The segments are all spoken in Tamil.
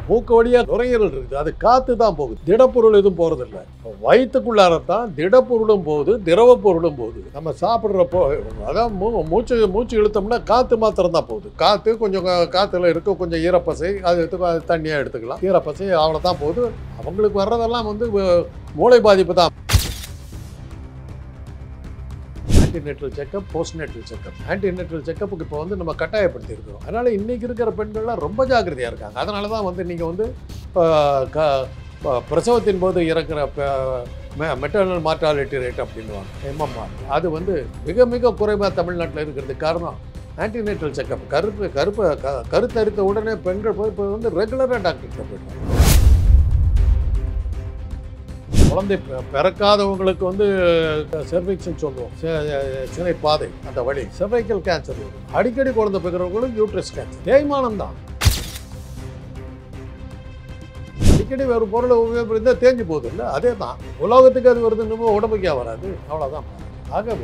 மூக்கு வழியாக நுரையீரல் இருக்குது, அது காற்று தான் போகுது, திடப்பொருள் எதுவும் போகிறதில்ல. வயிற்றுக்குள்ளாரத்தான் திடப்பொருளும் போகுது, திரவ பொருளும் போகுது. நம்ம சாப்பிட்றப்போ அதான் மூச்சு இழுத்தோம்னா காற்று மாத்திரம் தான் போகுது. காற்று கொஞ்சம் காற்றுல இருக்க கொஞ்சம் ஈரப்பசை, அது தண்ணியாக எடுத்துக்கலாம். ஈரப்பசை அவ்வளோதான் போகுது. அவங்களுக்கு வர்றதெல்லாம் மூளை பாதிப்பு தான். Antenatal checkup, postnatal checkup. Antenatal செக்கப்புக்கு இப்போ நம்ம கட்டாயப்படுத்தி இருக்கிறோம். அதனால் இன்றைக்கி இருக்கிற பெண்கள்லாம் ரொம்ப ஜாக்கிரதையாக இருக்காங்க. அதனால தான் நீங்கள் பிரசவத்தின் போது இறக்குற மெட்டர்னல் மார்டாலிட்டி ரேட் அப்படின்வாங்க, MMR, அது மிக மிக குறைவாக தமிழ்நாட்டில் இருக்கிறதுக்கு காரணம் ஆன்டிநேட்டல் செக்கப். கருத்தரித்த உடனே பெண்கள் போய் இப்போ ரெகுலராக டாக்டர்கிட்ட போயிட்டாங்க. குழந்தை பிறக்காதவங்களுக்கு செர்விக்ஸ்ன்னு சொல்லுவோம், சினை பாதை, அந்த வழி செர்வைக்கல் கேன்சர். அடிக்கடி குழந்தை பிறக்கிறவங்களுக்கு யூட்ரஸ் கேன்சர். தேய்மானம் தான். அடிக்கடி வேறு பொருளை உபயோகப்படுத்தி தேஞ்சு போகுது இல்லை, அதே தான் உலோகத்துக்கு அது வருதுன்னு உடம்புக்கே வராது, அவ்வளோதான். ஆக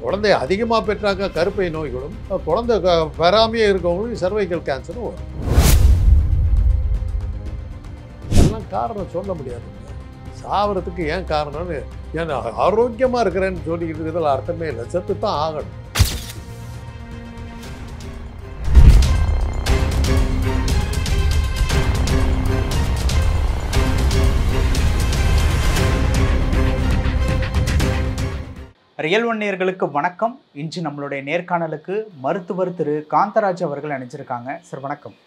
குழந்தை அதிகமாக பெற்றாக்க கருப்பை நோய்களும், குழந்தை பெறாமையே இருக்கவங்களுக்கும் செர்வைக்கல் கேன்சரும் வரும். அதெல்லாம் காரணம் சொல்ல முடியாது. சாவறதுக்கு ஏன் காரணம்னு, ஏன்னா ஆரோக்கியமாக இருக்கிறேன்னு சொல்லிக்கிட்டு இருக்கிறதுல அர்த்தமே இல்லை. செத்து தான் ஆகணும். ரியல் ஒன் நேயர்களுக்கு வணக்கம். இன்று நம்மளுடைய நேர்காணலுக்கு மருத்துவர் திரு காந்தராஜ் அவர்கள் அனுப்பிச்சிருக்காங்க. சார் வணக்கம்.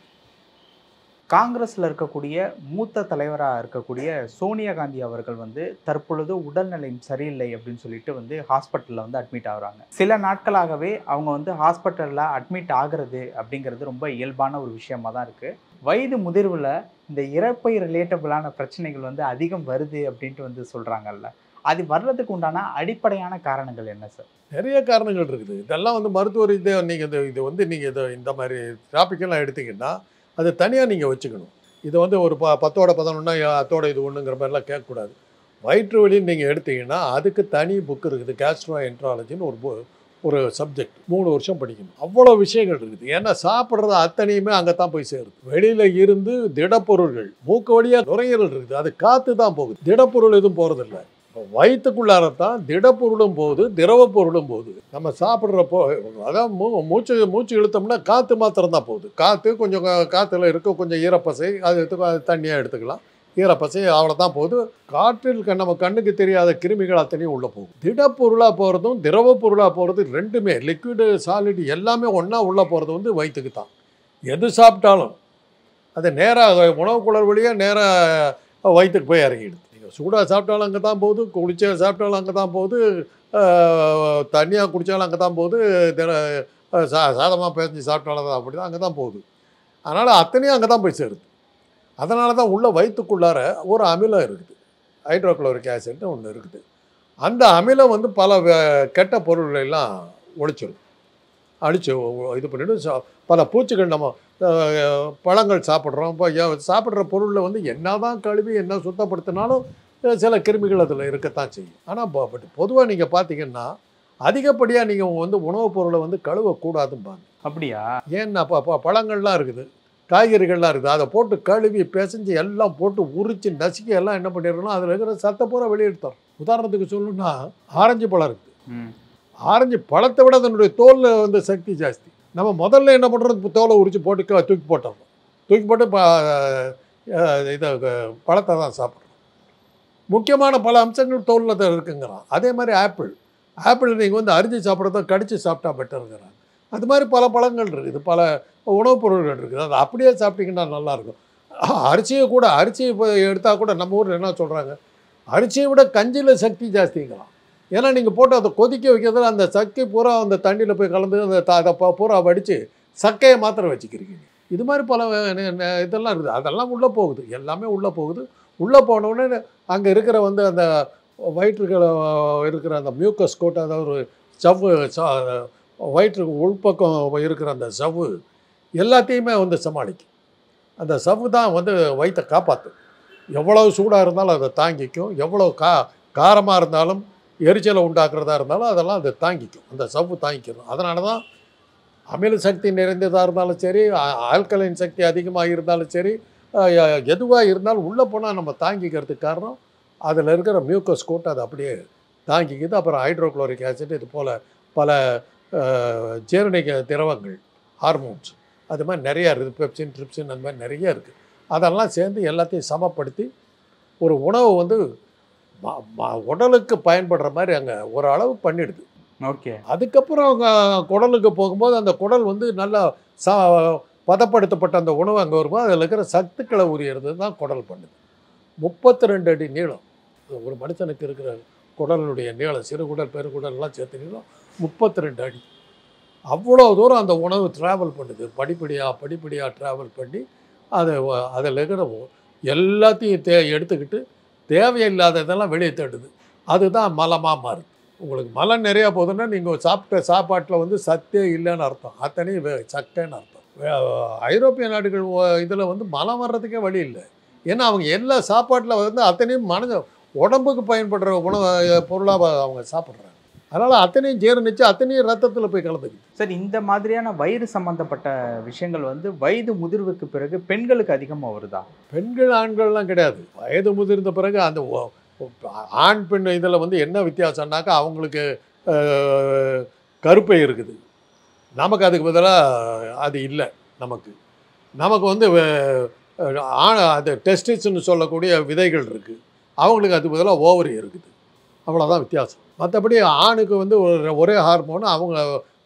காங்கிரஸில் இருக்கக்கூடிய மூத்த தலைவராக இருக்கக்கூடிய சோனியா காந்தி அவர்கள் தற்பொழுது உடல்நிலை சரியில்லை அப்படின்னு சொல்லிட்டு ஹாஸ்பிட்டலில் அட்மிட் ஆகுறாங்க. சில நாட்களாகவே அவங்க ஹாஸ்பிட்டலில் அட்மிட் ஆகிறது அப்படிங்கிறது ரொம்ப இயல்பான ஒரு விஷயமா தான் இருக்குது. வயது முதிர்வில் இந்த இறப்பை ரிலேட்டபிளான பிரச்சனைகள் அதிகம் வருது அப்படின்ட்டு சொல்கிறாங்கல்ல, அது வர்றதுக்கு உண்டான அடிப்படையான காரணங்கள் என்ன சார்? நிறைய காரணங்கள் இருக்குது. இதெல்லாம் மருத்துவ ரீதியாக நீங்கள் இந்த மாதிரி டாபிக்கெல்லாம் எடுத்திங்கன்னா அது தனியாக நீங்கள் வச்சுக்கணும். இது ஒரு 10ஓட 11 அத்தோட இது ஒன்றுங்கிற மாதிரிலாம் கேட்கக்கூடாது. வயிற்று வலின்னு நீங்கள் எடுத்தீங்கன்னா அதுக்கு தனி புக்கு இருக்குது, கேஸ்ட்ரோஎன்ட்ராலஜின்னு ஒரு சப்ஜெக்ட். 3 வருஷம் படிக்கணும். அவ்வளோ விஷயங்கள் இருக்குது. ஏன்னா சாப்பிட்றது அத்தனையுமே அங்கே தான் போய் சேருது. வெளியில் இருந்து திடப்பொருள்கள், மூக்கு வழியாக நுரையீரல் இருக்குது, அது காற்று தான் போகுது, திடப்பொருள் எதுவும் போகிறதில்ல. வயிற்றுக்குள்ளாரத்தான் திடப்பொருளும் போகுது, திரவ பொருளும் போகுது. நம்ம சாப்பிட்றப்போ அதான் மூச்சு இழுத்தோம்னா காற்று மாத்திரம் தான் போகுது. காற்று கொஞ்சம் காற்றுல இருக்க கொஞ்சம் ஈரப்பசை, அது தண்ணியாக எடுத்துக்கலாம். ஈரப்பசை அவ்வளோதான் போகுது. காற்றில் நம்ம கண்ணுக்கு தெரியாத கிருமிகள் அத்தனையும் உள்ளே போகும். திடப்பொருளாக போகிறதும் திரவ பொருளாக போகிறது ரெண்டுமே, லிக்விடு சாலிட் எல்லாமே ஒன்றா உள்ளே போகிறது வயிற்றுக்கு தான். எது சாப்பிட்டாலும் அது நேராக உணவு குழல் வழியாக நேராக வயிற்றுக்கு போய் இறங்கிடுது. சூடாக சாப்பிட்டாலும் அங்கே தான் போகுது, குளிச்ச சாப்பிட்டாலும் அங்கே தான் போகுது, தண்ணியாக குடித்தாலும் அங்கே தான் போகுது, சாதமாக பேசஞ்சு சாப்பிட்டாலும் தான் அப்படி தான் அங்கே தான் போகுது. அதனால் அத்தனையும் அங்கே தான் போய் சேருது. அதனால தான் உள்ள வயிற்றுக்குள்ளார ஒரு அமிலம் இருக்குது, ஹைட்ரோக்ளோரிக் ஆசிட்னு ஒன்று இருக்குது. அந்த அமிலம் பல கெட்ட பொருள்களெல்லாம் ஒழிச்சிடும், அழிச்சு இது பண்ணிவிடும். பல பூச்சிகள், நம்ம பழங்கள் சாப்பிட்றோம், இப்போ சாப்பிட்ற பொருளில் என்ன தான் கழுவி என்ன சுத்தப்படுத்தினாலும் சில கிருமிகள் அதில் இருக்கத்தான் செய்யும். ஆனால் பட் பொதுவாக நீங்கள் பார்த்தீங்கன்னா அதிகப்படியாக நீங்கள் உணவுப் பொருளை கழுவக்கூடாதும்பாங்க. அப்படியா? ஏன்னா பழங்கள்லாம் இருக்குது, காய்கறிகள்லாம் இருக்குது, அதை போட்டு கழுவி பிசைஞ்சு எல்லாம் போட்டு உரித்து நசுக்கி எல்லாம் என்ன பண்ணிடுறோம்னா அதில் இருக்கிற சத்தை பூரா வெளியெடுத்தோம். உதாரணத்துக்கு சொல்லணும்னா ஆரஞ்சு பழம் இருக்குது. ஆரஞ்சு பழத்தை விட அதனுடைய தோலில் சக்தி ஜாஸ்தி. நம்ம முதல்ல என்ன பண்ணுறோம், தோலை உரித்து போட்டு தூக்கி போட்டுறோம். தூக்கி போட்டு இதை பழத்தை தான் சாப்பிட்றோம். முக்கியமான பல அம்சங்கள் தோலில் தான் இருக்குங்கிறான். அதே மாதிரி ஆப்பிள் நீங்கள் அரிஞ்சு சாப்பிட்றத கடித்து சாப்பிட்டா பெட்டருங்கிறாங்க. அது மாதிரி பல பழங்கள் இருக்குது, பல உணவுப் பொருள்கள் இருக்குது. அது அப்படியே சாப்பிட்டிங்கன்னா நல்லாயிருக்கும். அரிசியை இப்போ எடுத்தால் கூட நம்ம ஊரில் என்ன சொல்கிறாங்க, அரிசியை விட கஞ்சியில் சக்தி ஜாஸ்திங்கிறான். ஏன்னா நீங்கள் போட்டு அதை கொதிக்க வைக்கிறதுல அந்த சக்கை பூரா அந்த தண்ணியில் போய் கலந்து அதை பூரா வடித்து சக்கையை மாத்திரம் வச்சுக்கிறீங்க. இது மாதிரி பல இதெல்லாம் இருக்குது. அதெல்லாம் உள்ளே போகுது, எல்லாமே உள்ளே போகுது. உள்ளே போனவுடனே அங்கே இருக்கிற அந்த வயிற்றுகளை இருக்கிற அந்த மியூக்கஸ் கோட், அதாவது ஒரு சவ்வு, வயிற்றுக்கு உள்பக்கம் இருக்கிற அந்த சவ்வு எல்லாத்தையுமே சமாளிக்கும். அந்த சவ்வு தான் வயிற்றை காப்பாற்றும். எவ்வளோ சூடாக இருந்தாலும் அதை தாங்கிக்கும், எவ்வளோ காரமாக இருந்தாலும் எரிச்சலை உண்டாக்குறதா இருந்தாலும் அதெல்லாம் அதை தாங்கிக்கும், அந்த சவ்வு தாங்கிக்கணும். அதனால தான் அமில சக்தி நிறைந்ததாக இருந்தாலும் சரி, ஆல்கலைன் சக்தி அதிகமாக இருந்தாலும் சரி, எதுவாக இருந்தாலும் உள்ளே போனால் நம்ம தாங்கிக்கிறதுக்கு காரணம் அதில் இருக்கிற மியூக்கஸ் கோட் அதை அப்படியே தாங்கிக்குது. அப்புறம் ஹைட்ரோக்ளோரிக் ஆசிட் இது போல் பல ஜீரணிக்க திரவங்கள், ஹார்மோன்ஸ் அது மாதிரி நிறையா இருக்குது. பெப்சின், ட்ரிப்சின் அந்த மாதிரி நிறைய இருக்குது. அதெல்லாம் சேர்ந்து எல்லாத்தையும் சமப்படுத்தி ஒரு உணவு வந்து உடலுக்கு பயன்படுற மாதிரி அங்கே ஒரு அளவு பண்ணிடுது. ஓகே. அதுக்கப்புறம் குடலுக்கு போகும்போது அந்த குடல் வந்து நல்லா பதப்படுத்தப்பட்ட அந்த உணவு அங்கே வரும்போது அதில் இருக்கிற சத்துக்களை உரியறது தான் குடல் பண்ணுது. 32 அடி நீளம் ஒரு மனுஷனுக்கு இருக்கிற குடலுடைய நீளம், சிறுகுடல் பெருகுடல்லாம் சேர்த்து நீளம் 32 அடி. அவ்வளோ தூரம் அந்த உணவு ட்ராவல் பண்ணுது. படிப்படியாக ட்ராவல் பண்ணி அதில் இருக்கிற எல்லாத்தையும் எடுத்துக்கிட்டு தேவையில்லாததெல்லாம் வெளியே தட்டுது. அதுதான் மலமாக மாறுது. உங்களுக்கு மலம் நிறையா போகுதுன்னா நீங்கள் சாப்பிட்ட சாப்பாட்டில் வந்து சத்தே இல்லைன்னு அர்த்தம், அத்தனையும் சக்கைன்னு அர்த்தம். ஐரோப்பிய நாடுகள் இதில் வந்து மலம் வர்றதுக்கே வழி இல்லை. ஏன்னா அவங்க எல்லா சாப்பாட்டில் வந்து அத்தனையும் உடம்புக்கு பயன்படுற உணவு பொருளாக அவங்க சாப்பிட்றாங்க. அதனால் அத்தனையும் ஜீரணிச்சு அத்தனையும் ரத்தத்தில் போய் கலந்துக்குது. சார், இந்த மாதிரியான வயிறு சம்பந்தப்பட்ட விஷயங்கள் வந்து வயது முதிர்வுக்கு பிறகு பெண்களுக்கு அதிகமாக வருதா? பெண்கள் ஆண்கள்லாம் கிடையாது. வயது முதிர்ந்த பிறகு அந்த ஆண் பெண் இதில் வந்து என்ன வித்தியாசம்னாக்கா அவங்களுக்கு கருப்பை இருக்குது, நமக்கு அதுக்கு பதிலாக அது இல்லை. நமக்கு வந்து அது டெஸ்டிஸ்ன்னு சொல்லக்கூடிய விதைகள் இருக்குது, அவங்களுக்கு அதுக்கு பதிலாக ஓவரி இருக்குது. அவ்வளோதான் வித்தியாசம். மற்றபடி ஆணுக்கு வந்து ஒரே ஹார்மோன், அவங்க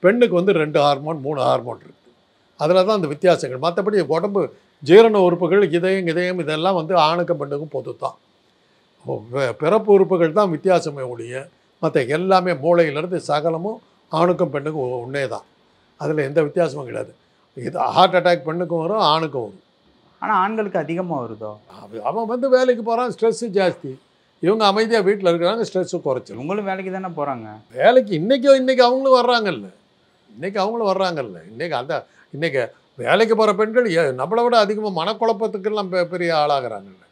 பெண்ணுக்கு வந்து 2 ஹார்மோன் 3 ஹார்மோன் இருக்குது. அதில் தான் அந்த வித்தியாசங்கள். மற்றபடி உடம்பு ஜீரண உறுப்புகள் இதயம் இதெல்லாம் வந்து ஆணுக்கும் பெண்ணுக்கும் பொது தான். பிறப்பு உறுப்புகள் தான் வித்தியாசமே ஒழிய மற்ற எல்லாமே மூளையிலேருந்து சகலமும் ஆணுக்கும் பெண்ணுக்கும் ஒன்றே தான். அதில் எந்த வித்தியாசமும் கிடையாது. இது ஹார்ட் அட்டாக் பெண்ணுக்கும் வரும், ஆணுக்கும் வரும். ஆனால் ஆண்களுக்கு அதிகமாக வருதோ? அவன் வந்து வேலைக்கு போகிறான், ஸ்ட்ரெஸ்ஸு ஜாஸ்தி. இவங்க அமைதியாக வீட்டில் இருக்கிறாங்க, ஸ்ட்ரெஸ்ஸு குறைச்சி. இவங்களும் வேலைக்கு தானே போகிறாங்க. வேலைக்கு இன்றைக்கி அவங்களும் வர்றாங்கல்ல. இன்றைக்கி வேலைக்கு போகிற பெண்கள் நம்மளை விட அதிகமாக மனக்குழப்பத்துக்கெல்லாம் பெரிய ஆளாகிறாங்கல்ல.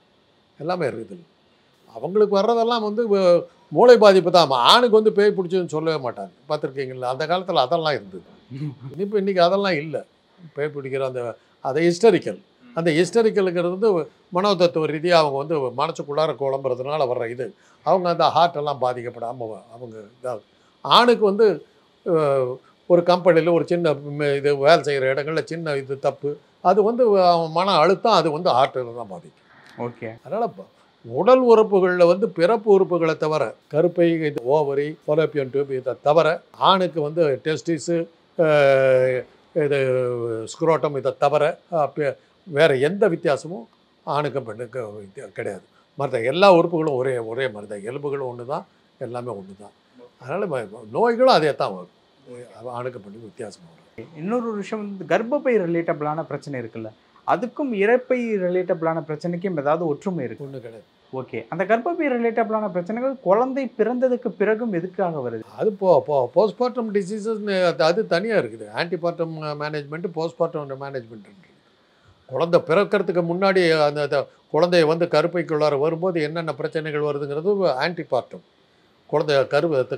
எல்லாமே இருக்குது. அவங்களுக்கு வர்றதெல்லாம் வந்து மூளை பாதிப்பு தான். ஆணுக்கு வந்து பேய் பிடிச்சதுன்னு சொல்லவே மாட்டாங்க, பார்த்துருக்கீங்களா? அந்த காலத்தில் அதெல்லாம் இருந்தது. இன்றைக்கி அதெல்லாம் இல்லை. பேய் பிடிக்கிற அந்த ஹிஸ்டரிக்கல், அந்த ஹிஸ்டரிக்கலுங்கிறது வந்து மனோதத்துவ ரீதியாக அவங்க வந்து மனசுக்குள்ளார குழம்புறதுனால வர்ற இது. அவங்க அந்த ஹார்ட்டெல்லாம் பாதிக்கப்படாமல் அவங்க இதாக. ஆணுக்கு வந்து ஒரு கம்பெனியில் ஒரு சின்ன இது வேலை செய்கிற இடங்களில் சின்ன இது தப்பு, அது வந்து மன அழுத்தம், அது வந்து ஹார்ட்டில் தான் பாதிக்கும். ஓகே. அதனால் இப்போ உடல் உறுப்புகளில் வந்து பிறப்பு உறுப்புகளை தவிர கருப்பை, இது ஓவரி, ஃபலோப்பியன் டியூப் இதை தவிர ஆணுக்கு வந்து டெஸ்டிஸு, இது ஸ்க்ரோட்டம் இதை தவிர வேறு எந்த வித்தியாசமும் ஆணுக்கும் பெண்ணுக்கும் கிடையாது. மற்ற எல்லா உறுப்புகளும் ஒரே மாதிரி தான். எலும்புகளும் ஒன்று தான், எல்லாமே ஒன்று தான். அதனால் நோய்களும் அதே தான் வரும். ஆணுக்கு பெண்ணுக்கு வித்தியாசமாக வரும். இன்னொரு விஷயம் வந்து கர்ப்பப்பை ரிலேட்டபிளான பிரச்சனை இருக்குல்ல, அதுக்கும் இரைப்பை ரிலேட்டபிளான பிரச்சனைக்கும் ஏதாவது ஒற்றுமை இருக்குது? ஒன்றும் கிடையாது. ஓகே. அந்த கர்ப்பப்பை ரிலேட்டபிளான பிரச்சனைகள் குழந்தை பிறந்ததுக்கு பிறகும் எதுக்காக வருது? அது போஸ்ட்மார்ட்டம் டிசீசஸ்ன்னு அது தனியாக இருக்குது. ஆன்டிபார்ட்டம் மேனேஜ்மெண்ட்டு, போஸ்ட்மார்ட்டம் மேனேஜ்மெண்ட் இருக்குது. குழந்தை பிறக்கிறதுக்கு முன்னாடி அந்த குழந்தைய வந்து கருப்பைக்குள்ளார வரும்போது என்னென்ன பிரச்சனைகள் வருதுங்கிறது ஆன்டிபார்ட்டம். குழந்தை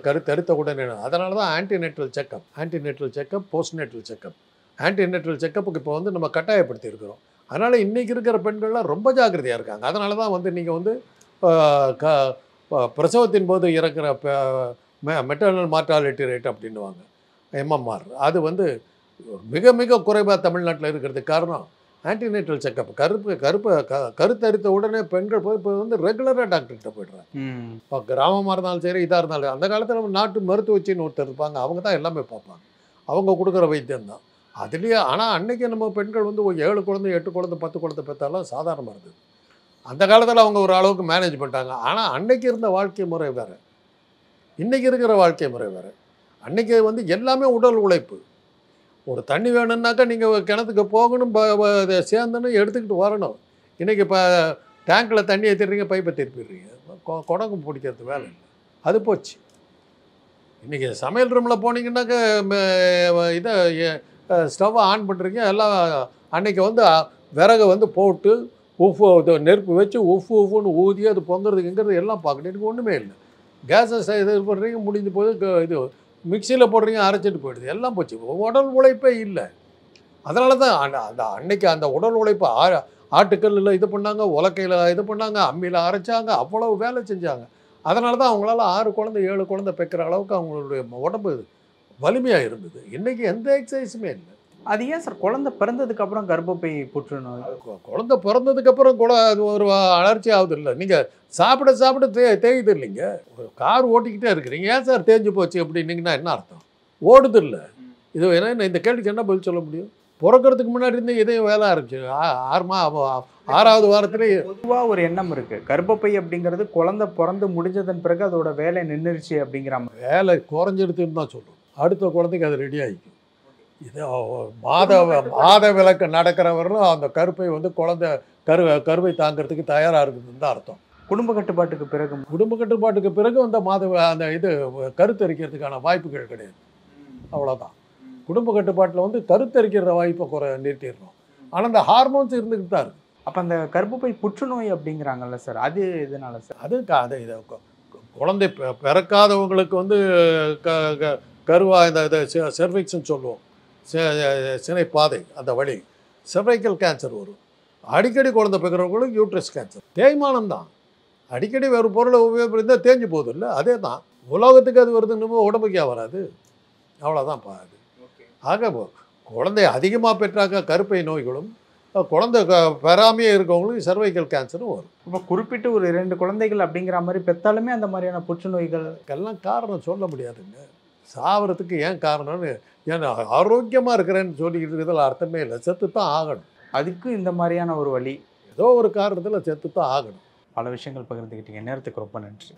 கருத்தரித்த உடனே. அதனால தான் antenatal checkup, postnatal checkup. Antenatal செக்கப்புக்கு இப்போ வந்து நம்ம கட்டாயப்படுத்தி இருக்கிறோம். அதனால் இன்றைக்கி இருக்கிற பெண்கள்லாம் ரொம்ப ஜாக்கிரதையாக இருக்காங்க. அதனால தான் வந்து நீங்கள் வந்து பிரசவத்தின் போது இறக்குற மெட்டர்னல் மார்டாலிட்டி ரேட் அப்படின்னுவாங்க, MMR, அது வந்து மிக மிக குறைவாக தமிழ்நாட்டில் இருக்கிறதுக்கு காரணம் ஆன்டிநேட்டல் செக்கப். கருத்தரித்த உடனே பெண்கள் போய் இப்போ வந்து ரெகுலராக டாக்டர்கிட்ட போய்ட்றாங்க. இப்போ கிராமமாக இருந்தாலும் சரி, இதாக இருந்தாலும். அந்த காலத்தில் நாட்டு மருத்துவச்சின்னு ஒருத்தர் இருப்பாங்க, அவங்க தான் எல்லாமே பார்ப்பாங்க. அவங்க கொடுக்குற வைத்தியம் தான் அதுலேயே. ஆனால் அன்றைக்கி நம்ம பெண்கள் வந்து 7 குழந்தை 8 குழந்தை 10 குழந்தை பெற்றாலும் சாதாரணமாக இருந்தது. அந்த காலத்தில் அவங்க ஒரு அளவுக்கு மேனேஜ் பண்ணிட்டாங்க. ஆனால் அன்றைக்கி இருந்த வாழ்க்கை முறை வேறு, இன்றைக்கி இருக்கிற வாழ்க்கை முறை வேறு. அன்றைக்கி வந்து எல்லாமே உடல் உழைப்பு. ஒரு தண்ணி வேணும்னாக்கா நீங்கள் கிணத்துக்கு போகணும், சேர்ந்தனும் எடுத்துக்கிட்டு வரணும். இன்றைக்கி இப்போ டேங்கில் தண்ணி ஏற்றிடுறீங்க, பைப்பை திருப்பிடுறீங்க, குடங்கு பிடிக்கிறது வேலை இல்லை, அது போச்சு. இன்றைக்கி சமையல் ரூமில் போனீங்கன்னாக்கா இதை ஸ்டவ்வை ஆன் பண்ணுறீங்க எல்லாம். அன்றைக்கி வந்து விறகை வந்து போட்டு நெருப்பு வச்சு உஃப்னு ஊதி அது பொங்குறதுக்குங்கிறது எல்லாம் பார்க்கணும். எனக்கு ஒன்றுமே இல்லை. கேஸை இது பண்ணுறீங்க, முடிஞ்சு போது இது மிக்சியில் போடுறீங்க, அரைச்சிட்டு போயிடுது, எல்லாம் போச்சு. உடல் உழைப்பே இல்லை. அதனால தான் அன்னைக்கு அந்த உடல் உழைப்பு ஆட்டுக்கல்லில் இது பண்ணாங்க, உலக்கையில் இது பண்ணாங்க, அம்மியில் அரைச்சாங்க, அவ்வளவு வேலை செஞ்சாங்க. அதனால தான் அவங்களால 6 குழந்தை 7 குழந்தை பெக்கிற அளவுக்கு அவங்களுடைய உடம்பு வலிமையாக இருந்தது. இன்றைக்கி எந்த எக்ஸசைஸுமே இல்லை. அது ஏன் சார் குழந்தை பிறந்ததுக்கு அப்புறம் கர்ப்பப்பை புற்றுநோய்? குழந்தை பிறந்ததுக்கப்புறம் கூட அது ஒரு அலர்ச்சி ஆகுது இல்லை. நீங்கள் சாப்பிட சாப்பிட தேயுது இல்லைங்க. ஒரு கார் ஓட்டிக்கிட்டே இருக்கிறீங்க, ஏன் சார் தேஞ்சு போச்சு அப்படின்னீங்கன்னா என்ன அர்த்தம்? ஓடுது இல்லை. இது என்ன, இந்த கேள்விக்கு என்ன பதில் சொல்ல முடியும்? பிறக்கிறதுக்கு முன்னாடி இருந்து இதையும் வேலை ஆரம்பிச்சு 6வது வாரத்திலே. பொதுவாக ஒரு எண்ணம் இருக்குது, கர்ப்பப்பை அப்படிங்கிறது குழந்தை பிறந்து முடிஞ்சதன் பிறகு அதோட வேலை நின்றுச்சு அப்படிங்கிற மாதிரி. வேலை குறைஞ்சிடுதுன்னு தான் சொல்லுவோம். அடுத்த குழந்தைக்கு அது ரெடி ஆகிக்கும். இது மாத விளக்கு நடக்கிறவர்களும் அந்த கருப்பை வந்து குழந்தை கருவை தாங்கிறதுக்கு தயாராக இருக்குதுன்னு தான் அர்த்தம். குடும்ப கட்டுப்பாட்டுக்கு பிறகு குடும்ப கட்டுப்பாட்டுக்கு பிறகு அந்த இது கருத்தரிக்கிறதுக்கான வாய்ப்புகள் கிடையாது. அவ்வளோதான். குடும்ப கட்டுப்பாட்டில் வந்து கருத்தரிக்கிற வாய்ப்பை நிறுத்திடணும். ஆனால் அந்த ஹார்மோன்ஸ் இருந்துக்கிட்டு தான் இருக்குது. அப்போ அந்த கர்ப்பப்பை புற்றுநோய் அப்படிங்கிறாங்கல்ல சார், அது எதனால சார்? அது இதை குழந்தை பிறக்காதவங்களுக்கு வந்து கருவா இந்த செர்விக்ஸ்ன்னு சொல்லுவோம், சினைப்பாதை, அந்த வழி செர்வைக்கல் கேன்சர் வரும். அடிக்கடி குழந்தை பிறக்கிறவங்களுக்கு யூட்ரஸ் கேன்சர். தேய்மானம் தான். அடிக்கடி வேறு பொருளை உபயோகப்படுத்தினா தேஞ்சு போகுது இல்லை, அதே தான். உலோகத்துக்கு அது வருதுன்னு உடம்புக்கே வராது. அவ்வளோதான் அது. ஆக குழந்தை அதிகமாக பெற்றாக்க கருப்பை நோய்களும், குழந்தை பெறாமையே இருக்கவங்களுக்கு சர்வைக்கல் கேன்சரும் வரும். இப்போ குறிப்பிட்டு ஒரு 2 குழந்தைகள் அப்படிங்கிற மாதிரி பெற்றாலுமே அந்த மாதிரியான புற்றுநோய்கள் எல்லாம் காரணம் சொல்ல முடியாதுங்க. சாவறதுக்கு ஏன் காரணம்னு, ஏன் ஆரோக்கியமாக இருக்கிறேன்னு சொல்லிக்கிட்டு இருக்கிறதுல அர்த்தமே இல்லை. செத்து தான் ஆகணும். அதுக்கு இந்த மாதிரியான ஒரு வழி, ஏதோ ஒரு காரணத்தில் செத்து தான் ஆகணும். பல விஷயங்கள் பகிர்ந்துக்கிட்டீங்க. நேரத்துக்கு ரொம்ப நன்றி.